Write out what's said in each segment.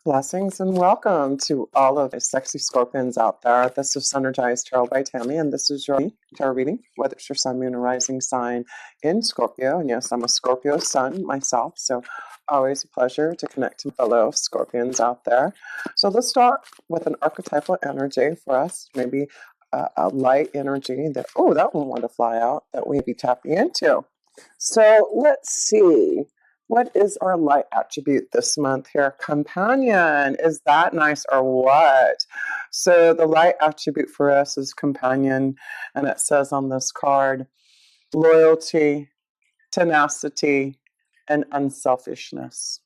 Blessings and welcome to all of the sexy scorpions out there. This is Energized Tarot by Tammy, and this is your tarot reading, whether it's your sun, moon, or rising sign in Scorpio. And yes, I'm a Scorpio sun myself, so always a pleasure to connect to fellow Scorpions out there. So let's start with an archetypal energy for us, maybe a light energy that, oh, that one wanted to fly out, that we be tapping into. So let's see. What is our light attribute this month here? Companion. Is that nice or what? So the light attribute for us is companion, and it says on this card, loyalty, tenacity, and unselfishness.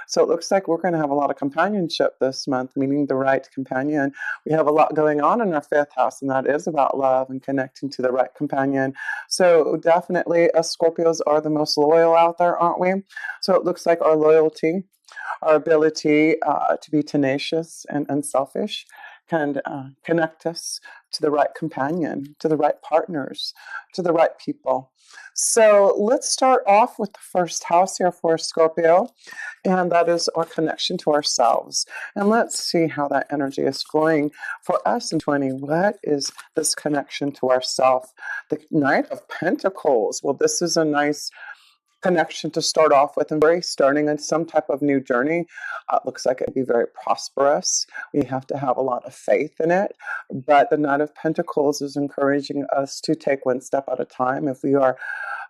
So it looks like we're going to have a lot of companionship this month, meeting the right companion. We have a lot going on in our fifth house, and that is about love and connecting to the right companion. So definitely us Scorpios are the most loyal out there, aren't we? So it looks like our loyalty, our ability to be tenacious and unselfish can connect us to the right companion, to the right partners, to the right people. So let's start off with the first house here for Scorpio, and that is our connection to ourselves. And let's see how that energy is flowing for us in 20. What is this connection to ourself? The Knight of Pentacles. Well, this is a nice connection to start off with, and very starting in some type of new journey. Looks like it'd be very prosperous. We have to have a lot of faith in it, but the Knight of Pentacles is encouraging us to take one step at a time. If we are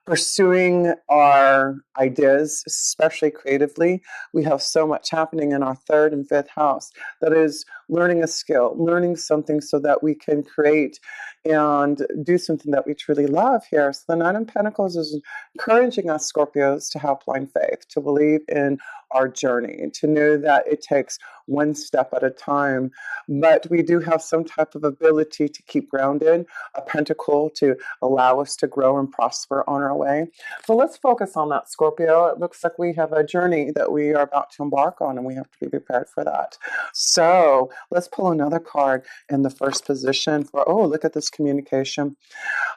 pursuing our ideas, especially creatively, we have so much happening in our third and fifth house that is learning a skill, learning something so that we can create and do something that we truly love here. So the Knight of Pentacles is encouraging us Scorpios to have blind faith, to believe in our journey, to know that it takes one step at a time. But we do have some type of ability to keep grounded, a pentacle to allow us to grow and prosper on our way. So let's focus on that, Scorpio. It looks like we have a journey that we are about to embark on, and we have to be prepared for that. So let's pull another card in the first position for, oh, look at this communication.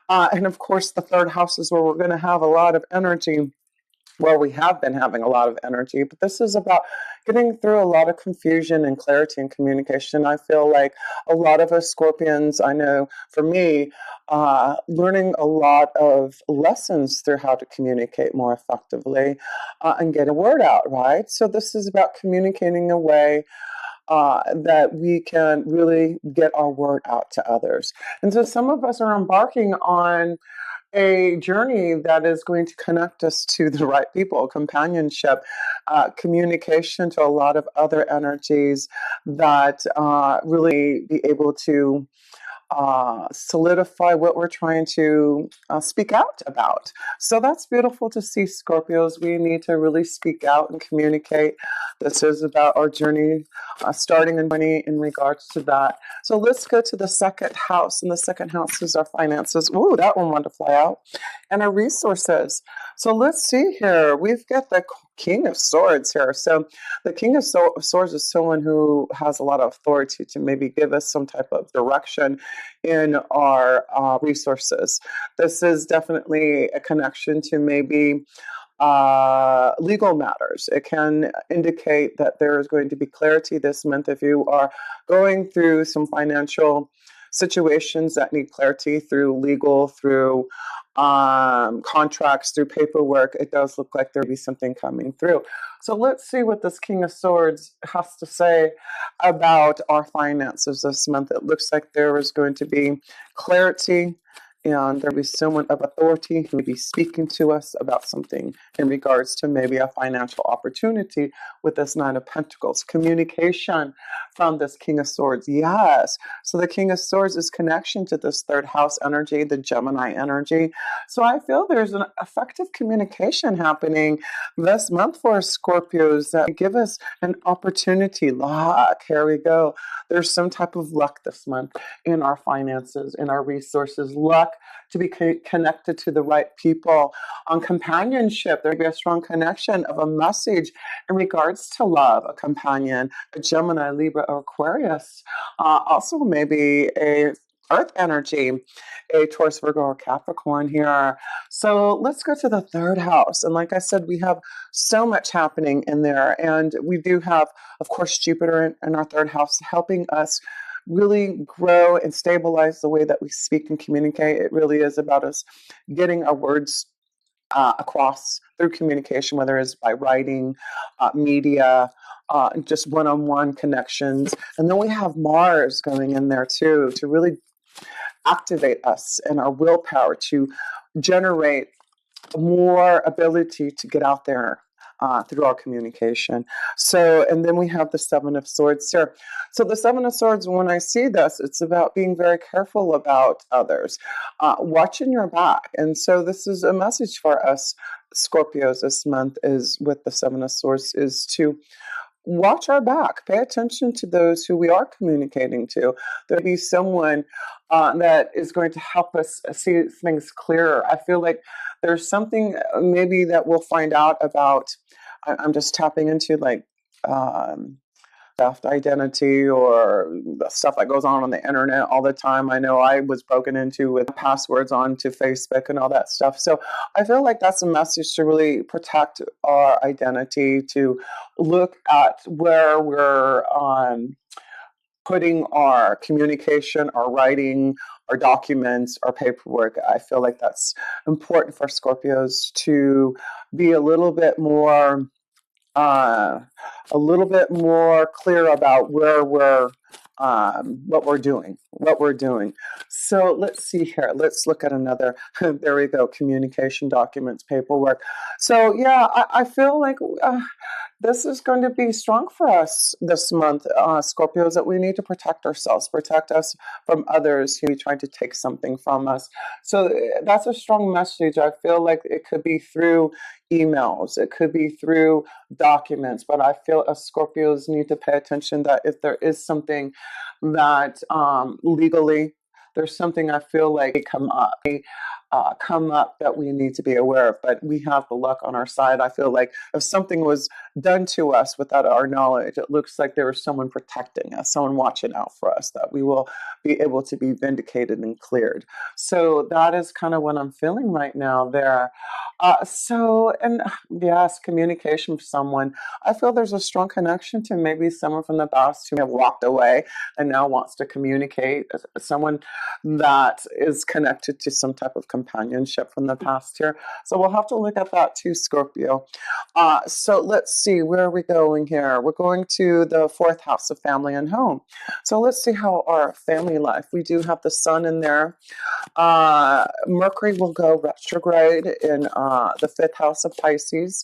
And of course, the third house is where we're going to have a lot of energy. Well, we have been having a lot of energy, but this is about getting through a lot of confusion and clarity and communication. I feel like a lot of us Scorpions, I know for me, learning a lot of lessons through how to communicate more effectively and get a word out, right? So this is about communicating in a way that we can really get our word out to others. And so some of us are embarking on a journey that is going to connect us to the right people, companionship, communication to a lot of other energies that really be able to solidify what we're trying to speak out about. So that's beautiful to see, Scorpios. We need to really speak out and communicate. This is about our journey starting in money in regards to that. So let's go to the second house, and the second house is our finances. Ooh, that one wanted to fly out. And our resources. So let's see here. We've got the King of Swords here. So the King of Swords is someone who has a lot of authority to maybe give us some type of direction in our resources. This is definitely a connection to maybe legal matters. It can indicate that there is going to be clarity this month if you are going through some financial situations that need clarity through legal, through contracts, through paperwork. It does look like there'll be something coming through. So let's see what this King of Swords has to say about our finances this month. It looks like there is going to be clarity, and there'll be someone of authority who will be speaking to us about something in regards to maybe a financial opportunity with this Nine of Pentacles. Communication from this King of Swords. Yes. So the King of Swords is connection to this third house energy, the Gemini energy. So I feel there's an effective communication happening this month for Scorpios that give us an opportunity. Luck. Here we go. There's some type of luck this month in our finances, in our resources. Luck to be connected to the right people. On companionship, there'll be a strong connection of a message in regards to love, a companion, a Gemini, Libra, or Aquarius. Also maybe a Earth energy, a Taurus, Virgo, or Capricorn here. So let's go to the third house. And like I said, we have so much happening in there. And we do have, of course, Jupiter in our third house helping us really grow and stabilize the way that we speak and communicate. It really is about us getting our words across through communication, whether it's by writing, media, just one-on-one connections. And then we have Mars going in there too to really activate us and our willpower to generate more ability to get out there through our communication. So, and then we have the Seven of Swords here. So the Seven of Swords, when I see this, it's about being very careful about others, watching your back. And so this is a message for us Scorpios this month is with the Seven of Swords is to watch our back, pay attention to those who we are communicating to. There'll be someone that is going to help us see things clearer. I feel like there's something maybe that we'll find out about. I'm just tapping into like theft identity or the stuff that goes on the internet all the time. I know I was broken into with passwords onto Facebook and all that stuff. So I feel like that's a message to really protect our identity, to look at where we're putting our communication, our writing, our documents, our paperwork. I feel like that's important for Scorpios to be a little bit more clear about where we're what we're doing. So let's see here. Let's look at another. There we go. Communication documents, paperwork. So yeah, I feel like this is going to be strong for us this month, Scorpios, that we need to protect ourselves, protect us from others who are trying to take something from us. So that's a strong message. I feel like it could be through emails, it could be through documents, but I feel us Scorpios need to pay attention that if there is something that legally, there's something I feel like come up that we need to be aware of, but we have the luck on our side. I feel like if something was done to us without our knowledge, it looks like there was someone protecting us, someone watching out for us, that we will be able to be vindicated and cleared. So that is kind of what I'm feeling right now there. And yes, communication with someone. I feel there's a strong connection to maybe someone from the past who have walked away and now wants to communicate. Someone that is connected to some type of companionship from the past here. So we'll have to look at that too, Scorpio. So let's see, where are we going here? We're going to the fourth house of family and home. So let's see how our family life, we do have the sun in there. Mercury will go retrograde in the fifth house of Pisces.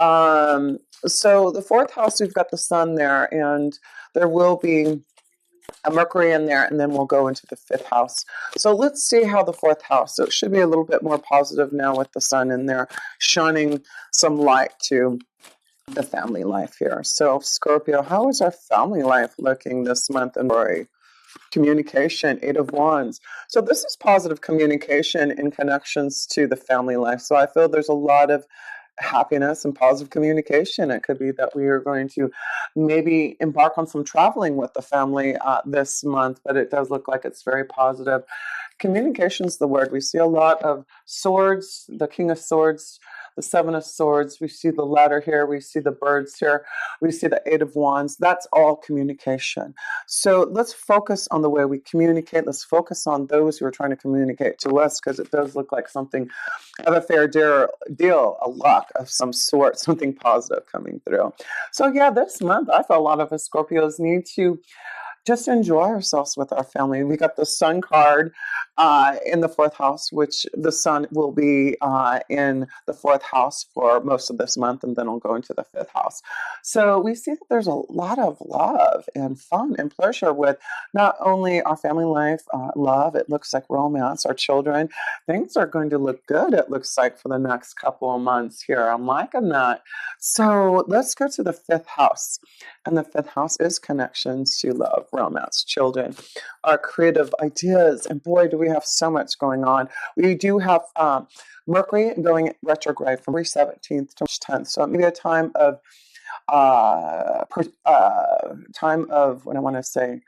So the fourth house, we've got the sun there, and there will be a Mercury in there, and then we'll go into the fifth house. So let's see how the fourth house, so it should be a little bit more positive now with the sun in there, shining some light to the family life here. So Scorpio, how is our family life looking this month? And communication, Eight of Wands. So this is positive communication in connections to the family life. So I feel there's a lot of happiness and positive communication. It could be that we are going to maybe embark on some traveling with the family this month, but it does look like it's very positive. Communication is the word. We see a lot of swords, the King of Swords, the Seven of Swords. We see the ladder here. We see the birds here. We see the Eight of Wands. That's all communication. So let's focus on the way we communicate. Let's focus on those who are trying to communicate to us, because it does look like something of a fair deal, a luck of some sort, something positive coming through. So yeah, this month, I feel a lot of us Scorpios need to just enjoy ourselves with our family. We got the sun card in the fourth house, which the sun will be in the fourth house for most of this month, and then it'll go into the fifth house. So we see that there's a lot of love and fun and pleasure with not only our family life, love, it looks like romance, our children. Things are going to look good, it looks like, for the next couple of months here. I'm liking that. So let's go to the fifth house. And the fifth house is connections to love, romance, children, our creative ideas. And boy, do we have so much going on. We do have Mercury going retrograde from February 17th to March 10th. So maybe a time of what I want to say,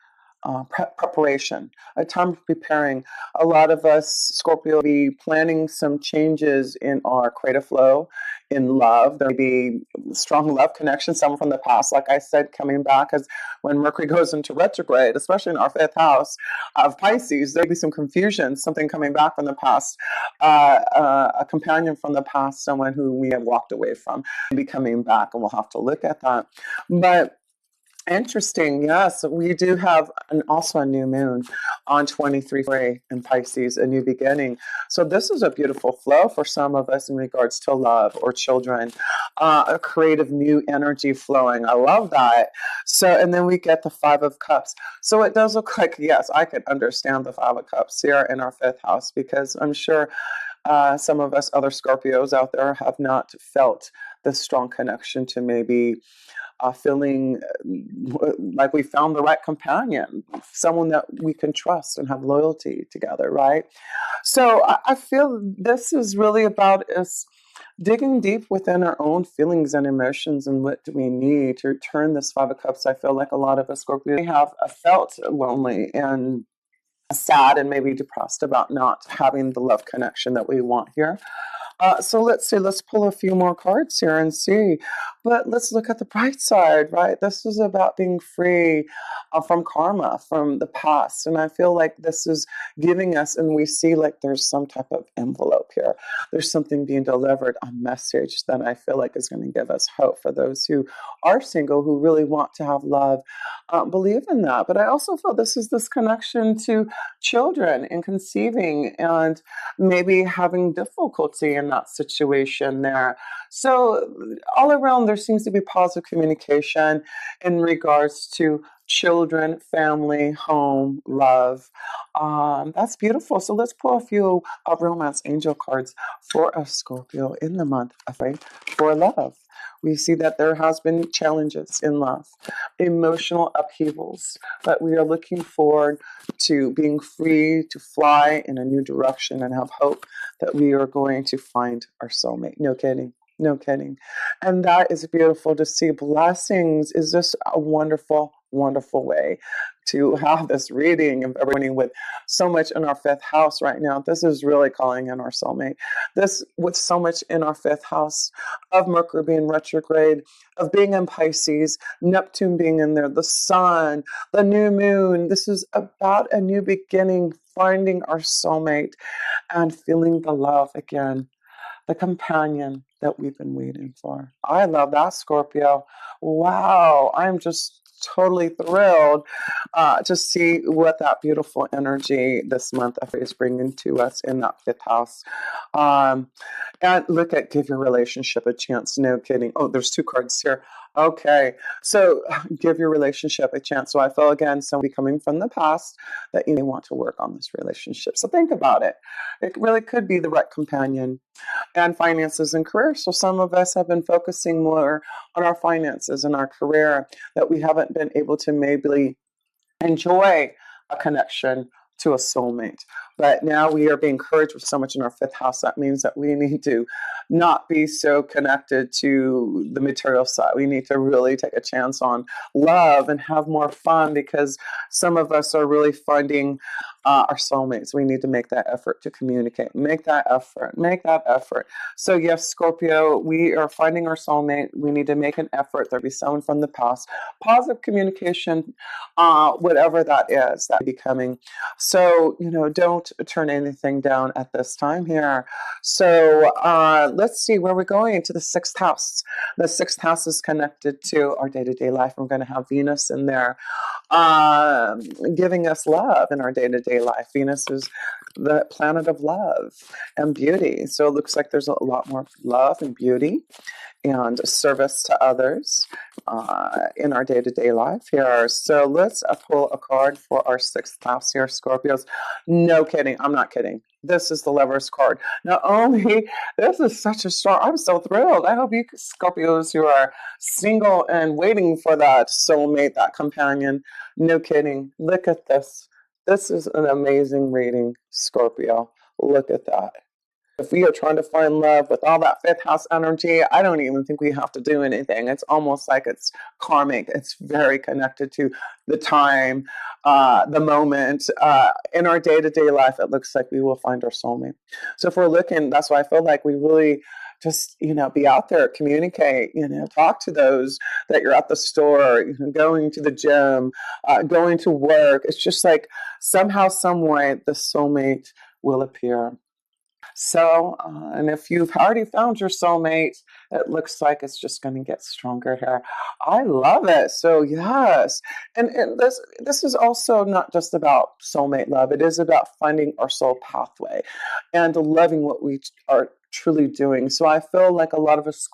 preparation, a time of preparing. A lot of us, Scorpio, will be planning some changes in our creative flow, in love. There may be strong love connection, someone from the past, like I said, coming back. As when Mercury goes into retrograde, especially in our fifth house of Pisces, there'll be some confusion, something coming back from the past, a companion from the past, someone who we have walked away from, be coming back, and we'll have to look at that. But interesting, yes. We do have also a new moon on 23 in Pisces, a new beginning. So this is a beautiful flow for some of us in regards to love or children, a creative new energy flowing. I love that. So, and then we get the Five of Cups. So it does look like, yes, I could understand the Five of Cups here in our fifth house, because I'm sure some of us other Scorpios out there have not felt this strong connection to maybe feeling like we found the right companion, someone that we can trust and have loyalty together, right? So I feel this is really about us digging deep within our own feelings and emotions, and what do we need to turn this Five of Cups. I feel like a lot of us Scorpios have felt lonely and sad and maybe depressed about not having the love connection that we want here. So let's see, let's pull a few more cards here and see. But let's look at the bright side, right? This is about being free from karma, from the past. And I feel like this is giving us, and we see like there's some type of envelope here. There's something being delivered, a message that I feel like is going to give us hope for those who are single, who really want to have love. Believe in that. But I also feel this is this connection to children and conceiving and maybe having difficulty in that situation there. So all around, there seems to be positive communication in regards to children, family, home, love. That's beautiful. So let's pull a few romance angel cards for a Scorpio in the month of May for love. We see that there has been challenges in love, emotional upheavals, but we are looking forward to being free to fly in a new direction and have hope that we are going to find our soulmate. No kidding. No kidding. And that is beautiful to see. Blessings is just a wonderful, wonderful way to have this reading of everyone with so much in our fifth house right now. This is really calling in our soulmate. This, with so much in our fifth house of Mercury being retrograde, of being in Pisces, Neptune being in there, the sun, the new moon. This is about a new beginning, finding our soulmate and feeling the love again, the companion that we've been waiting for. I love that, Scorpio. Wow, I'm just totally thrilled to see what that beautiful energy this month is bringing to us in that fifth house. And look at give your relationship a chance. No kidding. Oh, there's two cards here. Okay, so give your relationship a chance. So I feel again somebody coming from the past that you may want to work on this relationship. So think about it. It really could be the right companion. And finances and career. So some of us have been focusing more on our finances and our career, that we haven't been able to maybe enjoy a connection to a soulmate. But now we are being encouraged with so much in our fifth house. That means that we need to not be so connected to the material side. We need to really take a chance on love and have more fun, because some of us are really finding our soulmates. We need to make that effort to communicate. Make that effort. Make that effort. So yes, Scorpio, we are finding our soulmate. We need to make an effort. There'll be someone from the past. Positive communication, whatever that is, that becoming. So, don't turn anything down at this time here. So let's see where we're going, to the sixth house. The sixth house is connected to our day-to-day life. We're going to have Venus in there giving us love in our day-to-day life. Venus is the planet of love and beauty. So it looks like there's a lot more love and beauty and service to others in our day-to-day life here. So let's pull a card for our sixth house here, Scorpios. No kidding. I'm not kidding. This is the Lover's card. Not only, this is such a strong, I'm so thrilled. I hope you Scorpios who are single and waiting for that soulmate, that companion. No kidding. Look at this. This is an amazing reading, Scorpio. Look at that. If we are trying to find love with all that fifth house energy, I don't even think we have to do anything. It's almost like it's karmic. It's very connected to the time, the moment. In our day to day life, it looks like we will find our soulmate. So if we're looking, that's why I feel like we really just, be out there, communicate, talk to those that you're at the store, going to the gym, going to work. It's just like somehow, some way, the soulmate will appear. So, and if you've already found your soulmate, it looks like it's just going to get stronger here. I love it. So, yes. And this is also not just about soulmate love, it is about finding our soul pathway and loving what we are truly doing. So, I feel like a lot of us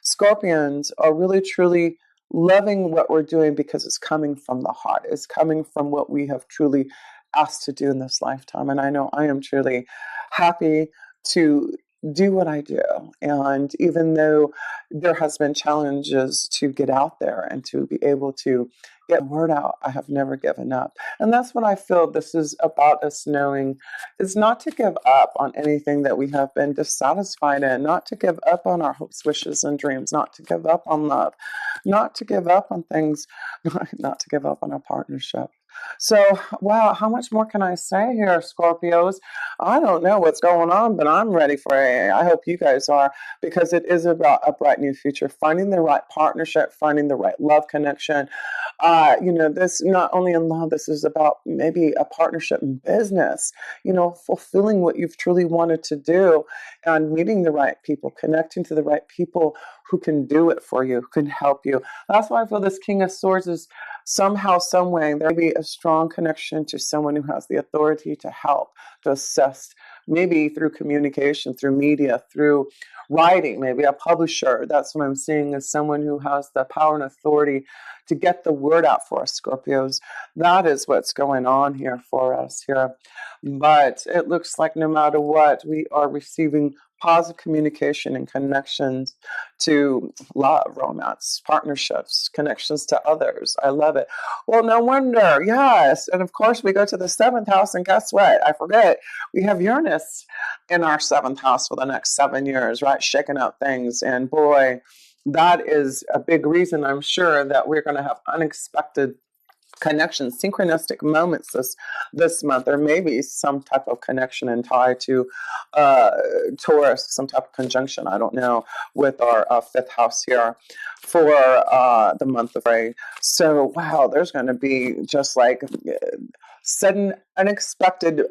Scorpions are really, truly loving what we're doing because it's coming from the heart, it's coming from what we have truly asked to do in this lifetime. And I know I am truly happy to do what I do. And even though there has been challenges to get out there and to be able to get the word out, I have never given up. And that's what I feel this is about, us knowing is not to give up on anything that we have been dissatisfied in, not to give up on our hopes, wishes, and dreams, not to give up on love, not to give up on things, not to give up on our partnership. So, wow, how much more can I say here, Scorpios? I don't know what's going on, but I'm ready for it. I hope you guys are, because it is about a bright new future, finding the right partnership, finding the right love connection. This not only in love, this is about maybe a partnership in business, fulfilling what you've truly wanted to do and meeting the right people, connecting to the right people who can do it for you, who can help you. That's why I feel this King of Swords is somehow, some way, there may be a strong connection to someone who has the authority to help, to assist, maybe through communication, through media, through writing, maybe a publisher. That's what I'm seeing, as someone who has the power and authority to get the word out for us, Scorpios. That is what's going on here for us here. But it looks like no matter what, we are receiving positive communication and connections to love, romance, partnerships, connections to others. I love it. Well, no wonder. Yes. And of course, we go to the seventh house, and guess what? I forget. We have Uranus in our seventh house for the next 7 years, right? Shaking up things. And boy, that is a big reason, I'm sure, that we're going to have unexpected connections, synchronistic moments this month, or maybe some type of connection and tie to Taurus, some type of conjunction, I don't know, with our fifth house here for the month of May. So, wow, there's going to be just like sudden, unexpected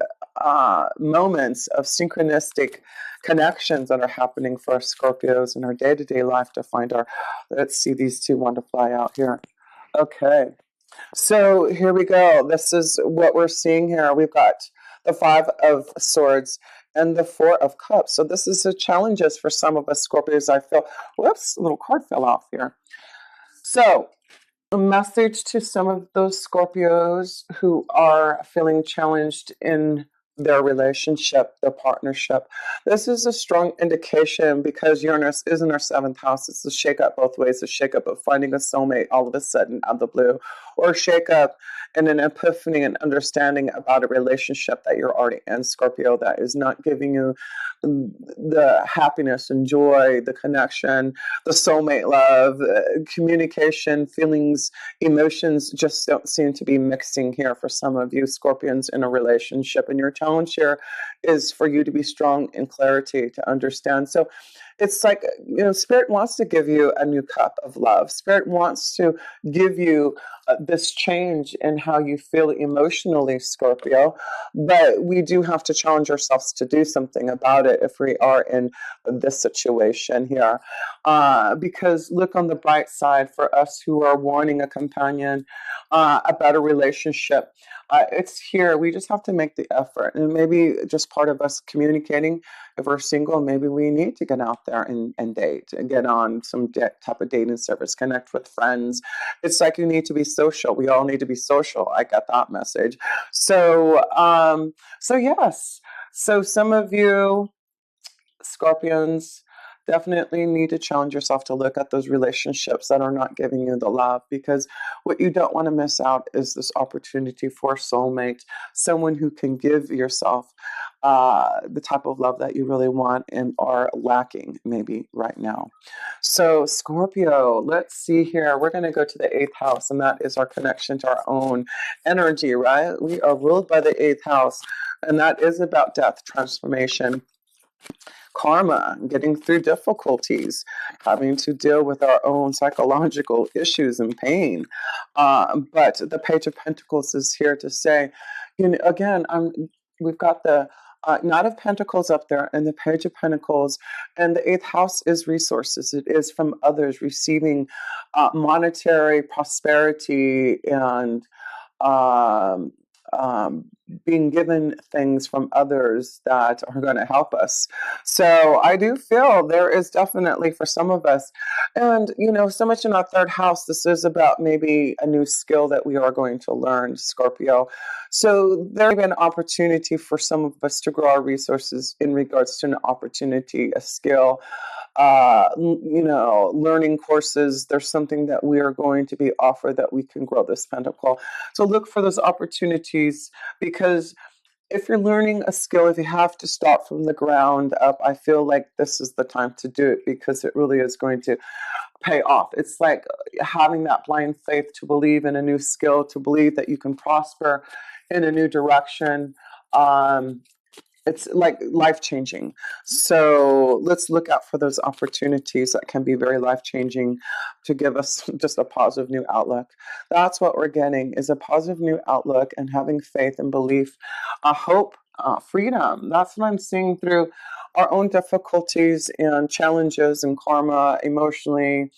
moments of synchronistic connections that are happening for our Scorpios in our day-to-day life to find our, let's see, these two want to fly out here. Okay. So here we go. This is what we're seeing here. We've got the Five of Swords and the Four of Cups. So this is the challenges for some of us Scorpios. I feel, whoops, a little card fell off here. So a message to some of those Scorpios who are feeling challenged in their relationship, their partnership. This is a strong indication because Uranus is in our seventh house. It's a shake up both ways, a shake up of finding a soulmate all of a sudden out of the blue, or a shake up and an epiphany and understanding about a relationship that you're already in, Scorpio, that is not giving you the happiness and joy, the connection, the soulmate love, communication, feelings, emotions just don't seem to be mixing here for some of you Scorpions in a relationship. And your challenge here is for you to be strong in clarity, to understand. So it's like, Spirit wants to give you a new cup of love. Spirit wants to give you this change in how you feel emotionally, Scorpio. But we do have to challenge ourselves to do something about it if we are in this situation here. Because look on the bright side for us who are wanting a companion, a better relationship. It's here. We just have to make the effort. And maybe just part of us communicating. If we're single, maybe we need to get out there and date, and get on some type of dating service, connect with friends. It's like you need to be social. We all need to be social. I got that message. So yes. So some of you Scorpions, definitely need to challenge yourself to look at those relationships that are not giving you the love, because what you don't want to miss out is this opportunity for soulmate, someone who can give yourself the type of love that you really want and are lacking maybe right now. So, Scorpio, let's see here. We're going to go to the eighth house, and that is our connection to our own energy, right? We are ruled by the eighth house, and that is about death, transformation, karma, getting through difficulties, having to deal with our own psychological issues and pain. But the Page of Pentacles is here to say, again, we've got the Knight of Pentacles up there and the Page of Pentacles, and the eighth house is resources. It is from others, receiving monetary prosperity and um, being given things from others that are going to help us. So I do feel there is definitely for some of us, and so much in our third house, this is about maybe a new skill that we are going to learn, Scorpio. So there may be an opportunity for some of us to grow our resources in regards to an opportunity, a skill, learning courses. There's something that we are going to be offered that we can grow this pentacle. So look for those opportunities, because if you're learning a skill, if you have to start from the ground up, I feel like this is the time to do it, because it really is going to pay off. It's like having that blind faith to believe in a new skill, to believe that you can prosper in a new direction. It's like life-changing. So let's look out for those opportunities that can be very life-changing to give us just a positive new outlook. That's what we're getting, is a positive new outlook and having faith and belief, hope, freedom. That's what I'm seeing through our own difficulties and challenges and karma emotionally,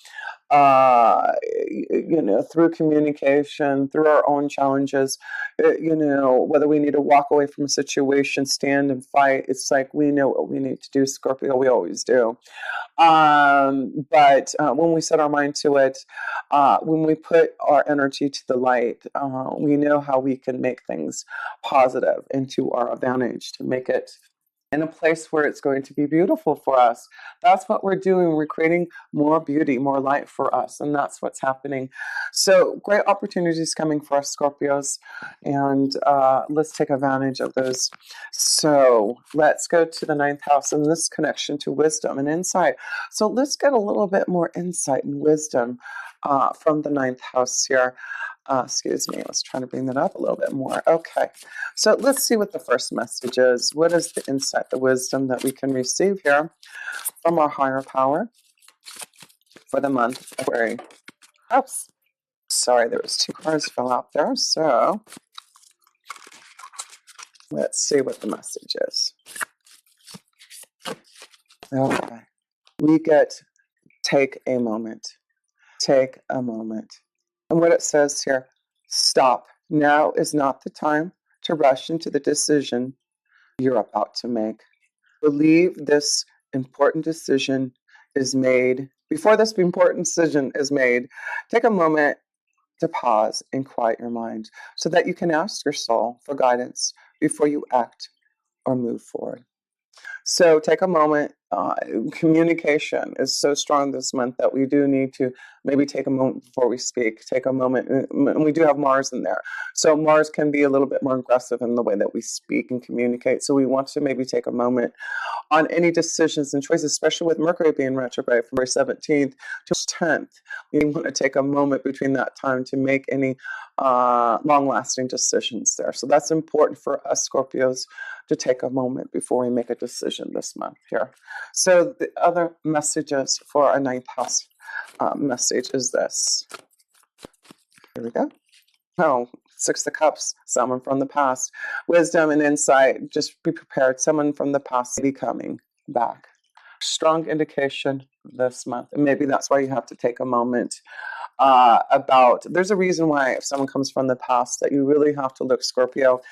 through communication, through our own challenges, whether we need to walk away from a situation, stand and fight. It's like we know what we need to do, Scorpio. We always do. But when we set our mind to it, when we put our energy to the light, we know how we can make things positive and to our advantage, to make it in a place where it's going to be beautiful for us. That's what we're doing. We're creating more beauty, more light for us, and that's what's happening. So great opportunities coming for us, Scorpios, and let's take advantage of those. So let's go to the ninth house and this connection to wisdom and insight. So let's get a little bit more insight and wisdom from the ninth house here. Excuse me, let's try to bring that up a little bit more. Okay, so let's see what the first message is. What is the insight, the wisdom that we can receive here from our higher power for the month of February? Oops, sorry, there was two cards fell out there. So let's see what the message is. Okay, we get take a moment. Take a moment. And what it says here, stop. Now is not the time to rush into the decision you're about to make. Believe this important decision is made. Before this important decision is made, take a moment to pause and quiet your mind so that you can ask your soul for guidance before you act or move forward. So take a moment. Communication is so strong this month that we do need to maybe take a moment before we speak. Take a moment, and we do have Mars in there. So Mars can be a little bit more aggressive in the way that we speak and communicate. So we want to maybe take a moment on any decisions and choices, especially with Mercury being retrograde from February 17th to 10th. We want to take a moment between that time to make any long-lasting decisions there. So that's important for us Scorpios to take a moment before we make a decision this month here. So the other messages for our ninth house message is this. Here we go. Oh, Six of Cups, someone from the past. Wisdom and insight, just be prepared. Someone from the past may be coming back. Strong indication this month. And maybe that's why you have to take a moment there's a reason why if someone comes from the past that you really have to look, Scorpio.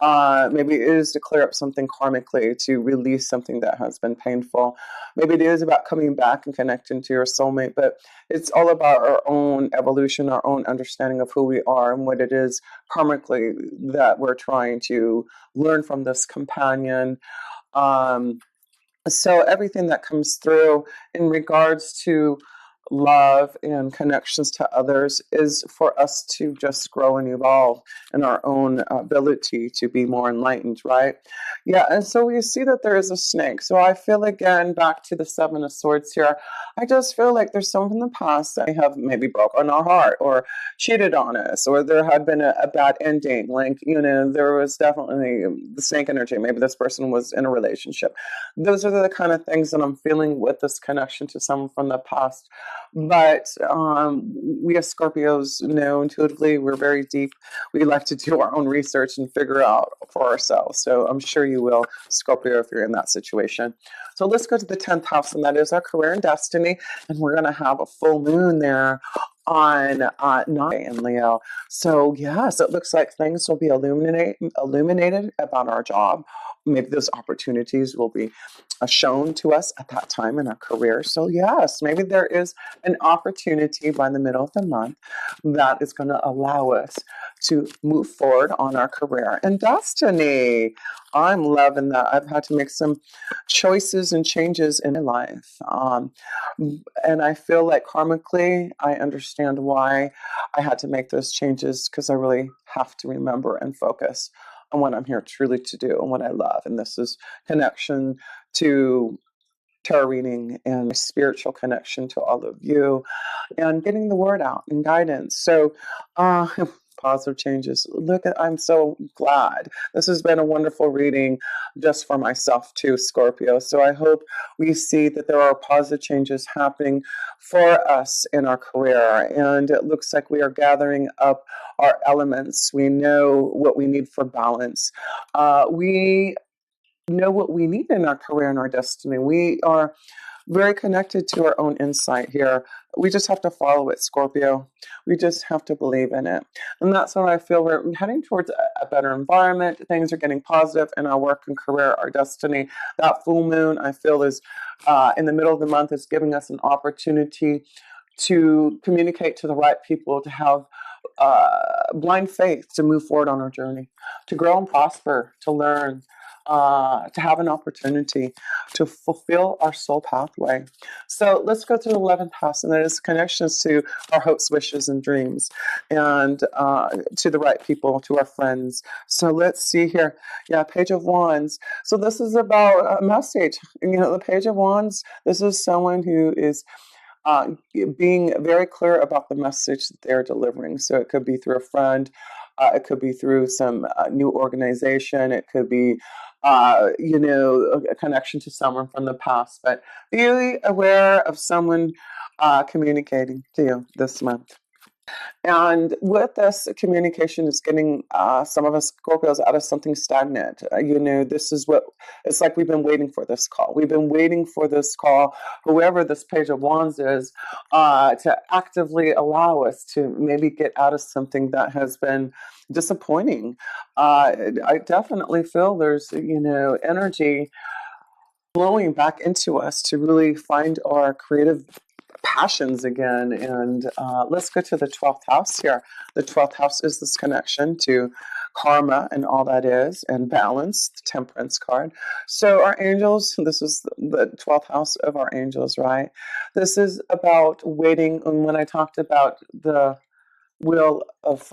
Maybe it is to clear up something karmically, to release something that has been painful. Maybe it is about coming back and connecting to your soulmate, but it's all about our own evolution, our own understanding of who we are and what it is karmically that we're trying to learn from this companion. So everything that comes through in regards to love and connections to others is for us to just grow and evolve in our own ability to be more enlightened, right? Yeah, and so we see that there is a snake. So I feel again back to the Seven of Swords here. I just feel like there's someone in the past that may have maybe broken our heart or cheated on us, or there had been a bad ending. Like, there was definitely the snake energy. Maybe this person was in a relationship. Those are the kind of things that I'm feeling with this connection to someone from the past. But we as Scorpios know intuitively, we're very deep. We like to do our own research and figure out for ourselves. So I'm sure you will, Scorpio, if you're in that situation. So let's go to the 10th house, and that is our career and destiny. And we're going to have a full moon there on 9 in Leo. So yes, it looks like things will be illuminated about our job. Maybe those opportunities will be shown to us at that time in our career. So yes, maybe there is an opportunity by the middle of the month that is going to allow us to move forward on our career and destiny. I'm loving that. I've had to make some choices and changes in my life. And I feel like karmically, I understand why I had to make those changes, because I really have to remember and focus on what I'm here truly to do and what I love. And this is connection to tarot reading and my spiritual connection to all of you and getting the word out and guidance. So, positive changes. I'm so glad. This has been a wonderful reading just for myself too, Scorpio. So I hope we see that there are positive changes happening for us in our career. And it looks like we are gathering up our elements. We know what we need for balance. We know what we need in our career and our destiny. We are very connected to our own insight here. We just have to follow it, Scorpio. We just have to believe in it. And that's what I feel we're heading towards a better environment. Things are getting positive in our work and career, our destiny. That full moon, I feel, is in the middle of the month, is giving us an opportunity to communicate to the right people, to have blind faith, to move forward on our journey, to grow and prosper, to learn, to have an opportunity to fulfill our soul pathway. So let's go to the 11th house, and that is connections to our hopes, wishes, and dreams, and to the right people, to our friends. So let's see here. Yeah, Page of Wands. So this is about a message. The Page of Wands, this is someone who is being very clear about the message that they're delivering. So it could be through a friend, it could be through some new organization, it could be, a connection to someone from the past. But be aware of someone communicating to you this month. And with this, communication is getting some of us Scorpios out of something stagnant. This is what it's like. We've been waiting for this call. We've been waiting for this call, whoever this Page of Wands is, to actively allow us to maybe get out of something that has been disappointing. I definitely feel there's, energy flowing back into us to really find our creative passions again. And let's go to the 12th house here. The 12th house is this connection to karma and all that is, and balance, the temperance card. So our angels, this is the 12th house of our angels, right? This is about waiting. And when I talked about the wheel of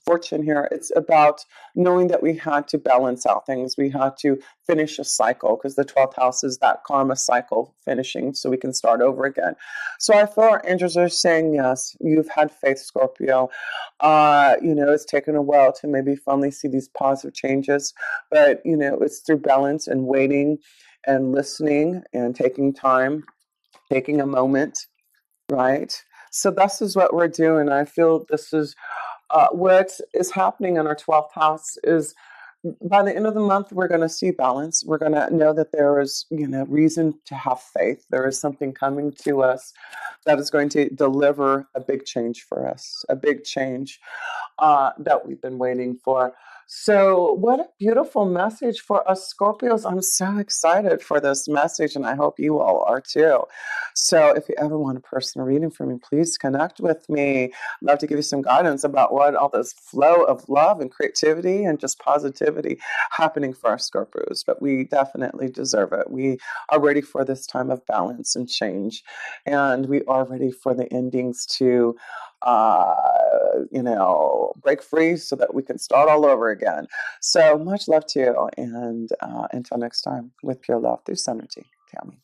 fortune here, it's about knowing that we had to balance out things. We had to finish a cycle, because the 12th house is that karma cycle finishing, so we can start over again. So I feel our angels are saying, yes, you've had faith, Scorpio. It's taken a while to maybe finally see these positive changes, but it's through balance and waiting and listening and taking time, taking a moment, right? So this is what we're doing. I feel this is what is happening in our 12th house is, by the end of the month, we're going to see balance. We're going to know that there is, reason to have faith. There is something coming to us that is going to deliver a big change for us, a big change that we've been waiting for. So, what a beautiful message for us Scorpios. I'm so excited for this message, and I hope you all are too. So, if you ever want a personal reading from me, please connect with me. I'd love to give you some guidance about what all this flow of love and creativity and just positivity happening for our Scorpios. But we definitely deserve it. We are ready for this time of balance and change, and we are ready for the endings to break free so that we can start all over again. So much love to you. And until next time, with pure love through Synergy, Tammy.